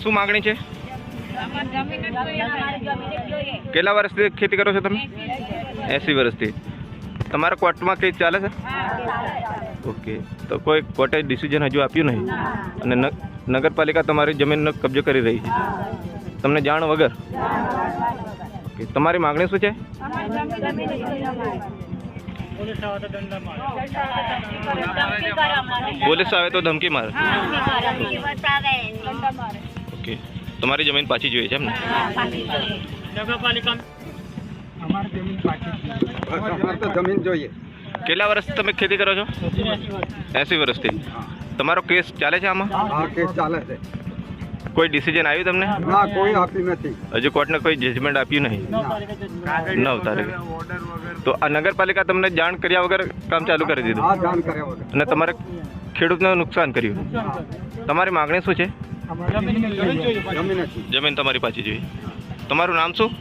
શું માગણી છે? કેટલા વર્ષથી ખેતી કરો છો તમે? 80 વર્ષથી. તમારા કોર્ટમાં કંઈ ચાલે છે? ઓકે, તો કોઈ કોર્ટે ડિસિઝન હજુ આપ્યું નહીં અને નગરપાલિકા તમારી જમીનનો કબજો કરી રહી છે તમને જાણ વગર? ઓકે, તમારી માગણી શું છે? પોલીસ આવે તો ધમકી મારે. ઓકે, તમારી જમીન પાછી જોઈએ છે એમ ને? જમીન જોઈએ. કેટલા વર્ષથી તમે ખેતી કરો છો? 80 વર્ષથી. તમારો કેસ ચાલે છે આમાં? હા, કેસ ચાલે છે. કોઈ ડિસિઝન આવ્યું તમને? ના, કોઈ આપ્યું નથી. હજુ કોર્ટને કોઈ જજમેન્ટ આપ્યું નહીં? 9 તારીખે. તો આ નગરપાલિકા તમને જાણ કર્યા વગર કામ ચાલુ કરી દીધું હા, જાણ કર્યા વગર. અને તમારે ખેડૂતને નુકસાન કર્યું. તમારી માગણી શું છે? જમીન જમીન તમારી પાછી જોઈએ. તમારું નામ શું?